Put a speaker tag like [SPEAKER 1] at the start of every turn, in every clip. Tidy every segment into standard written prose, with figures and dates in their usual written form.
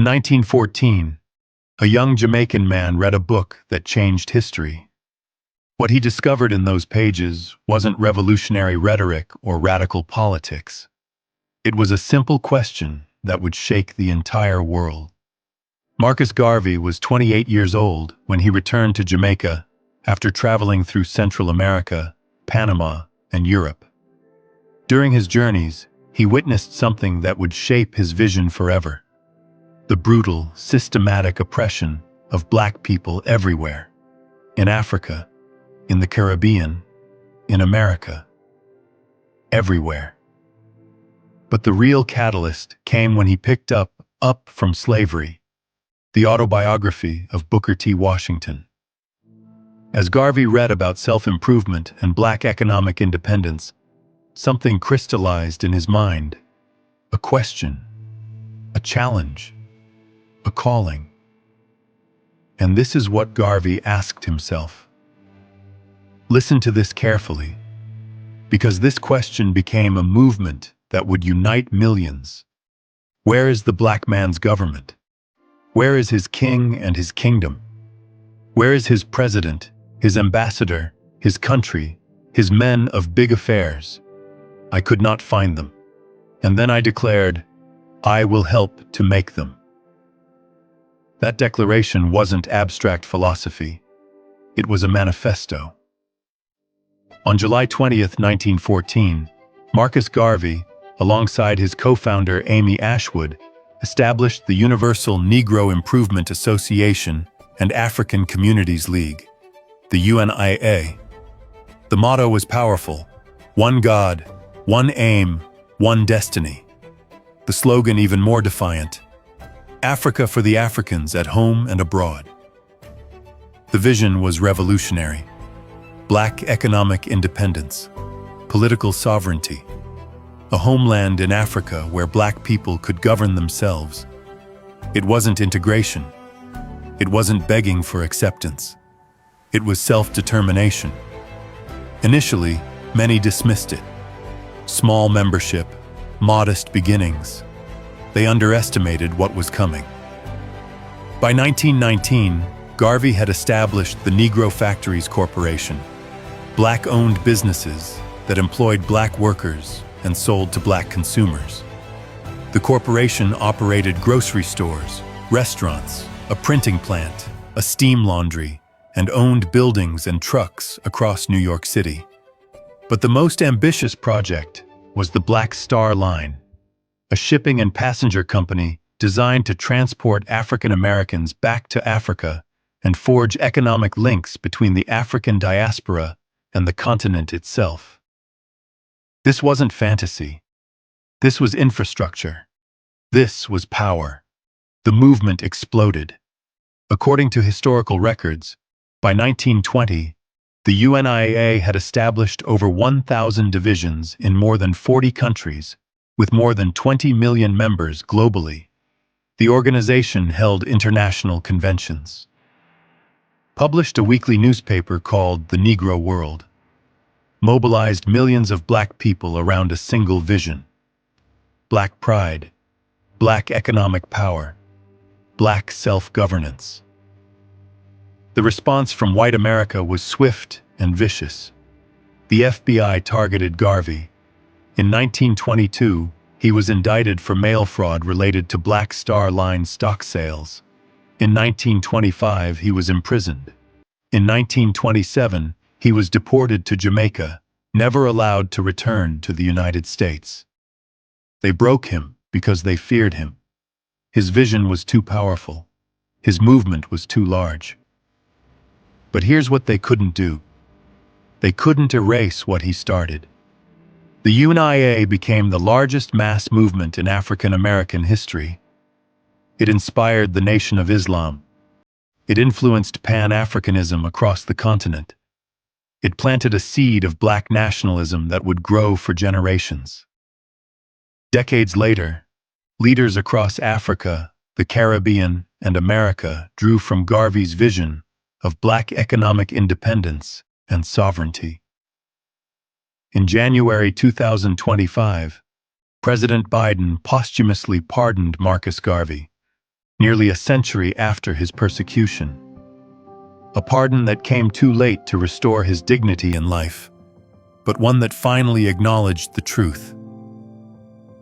[SPEAKER 1] In 1914, a young Jamaican man read a book that changed history. What he discovered in those pages wasn't revolutionary rhetoric or radical politics. It was a simple question that would shake the entire world. Marcus Garvey was 28 years old when he returned to Jamaica after traveling through Central America, Panama, and Europe. During his journeys, he witnessed something that would shape his vision forever: the brutal, systematic oppression of black people everywhere. In Africa, in the Caribbean, in America. Everywhere. But the real catalyst came when he picked up from Slavery, the autobiography of Booker T. Washington. As Garvey read about self-improvement and black economic independence, something crystallized in his mind: a question, a challenge, a calling. And this is what Garvey asked himself. Listen to this carefully, because this question became a movement that would unite millions. Where is the black man's government? Where is his king and his kingdom? Where is his president, his ambassador, his country, his men of big affairs? I could not find them. And then I declared, I will help to make them. That declaration wasn't abstract philosophy. It was a manifesto. On July 20th, 1914, Marcus Garvey, alongside his co-founder Amy Ashwood, established the Universal Negro Improvement Association and African Communities League, the UNIA. The motto was powerful: one God, one aim, one destiny. The slogan even more defiant: Africa for the Africans at home and abroad. The vision was revolutionary: black economic independence, political sovereignty, a homeland in Africa where black people could govern themselves. It wasn't integration. It wasn't begging for acceptance. It was self-determination. Initially, many dismissed it. Small membership, modest beginnings. They underestimated what was coming. By 1919, Garvey had established the Negro Factories Corporation, black-owned businesses that employed black workers and sold to black consumers. The corporation operated grocery stores, restaurants, a printing plant, a steam laundry, and owned buildings and trucks across New York City. But the most ambitious project was the Black Star Line, a shipping and passenger company designed to transport African Americans back to Africa and forge economic links between the African diaspora and the continent itself. This wasn't fantasy. This was infrastructure. This was power. The movement exploded. According to historical records, by 1920, the UNIA had established over 1,000 divisions in more than 40 countries, with more than 20 million members globally. The organization held international conventions, published a weekly newspaper called the Negro World, mobilized millions of black people around a single vision: black pride, black economic power, black self-governance. The response from white America was swift and vicious. The FBI targeted Garvey. In 1922, he was indicted for mail fraud related to Black Star Line stock sales. In 1925, he was imprisoned. In 1927, he was deported to Jamaica, never allowed to return to the United States. They broke him because they feared him. His vision was too powerful. His movement was too large. But here's what they couldn't do. They couldn't erase what he started. The UNIA became the largest mass movement in African American history. It inspired the Nation of Islam. It influenced Pan-Africanism across the continent. It planted a seed of black nationalism that would grow for generations. Decades later, leaders across Africa, the Caribbean, and America drew from Garvey's vision of black economic independence and sovereignty. In January 2025, President Biden posthumously pardoned Marcus Garvey. nearly a century after his persecution. A pardon that came too late to restore his dignity in life, but one that finally acknowledged the truth.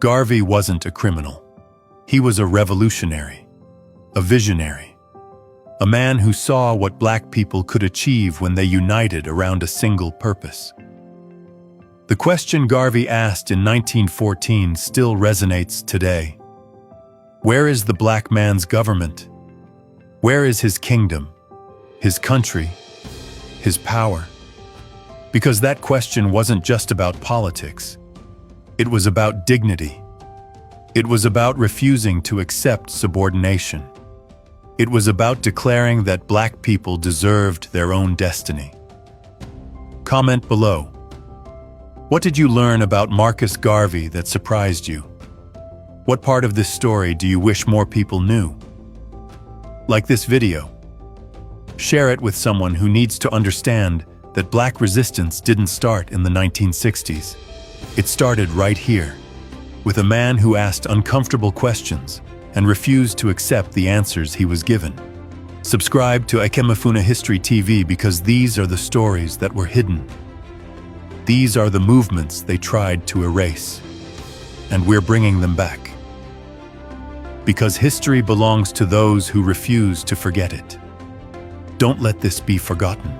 [SPEAKER 1] Garvey wasn't a criminal. He was a revolutionary, a visionary, a man who saw what black people could achieve when they united around a single purpose. The question Garvey asked in 1914 still resonates today. Where is the black man's government? Where is his kingdom, his country, his power? Because that question wasn't just about politics. It was about dignity. It was about refusing to accept subordination. It was about declaring that black people deserved their own destiny. Comment below. What did you learn about Marcus Garvey that surprised you? What part of this story do you wish more people knew? Like this video. Share it with someone who needs to understand that black resistance didn't start in the 1960s. It started right here, with a man who asked uncomfortable questions and refused to accept the answers he was given. Subscribe to Ekemefuna History TV because these are the stories that were hidden. These are the movements they tried to erase, and we're bringing them back. Because history belongs to those who refuse to forget it. Don't let this be forgotten.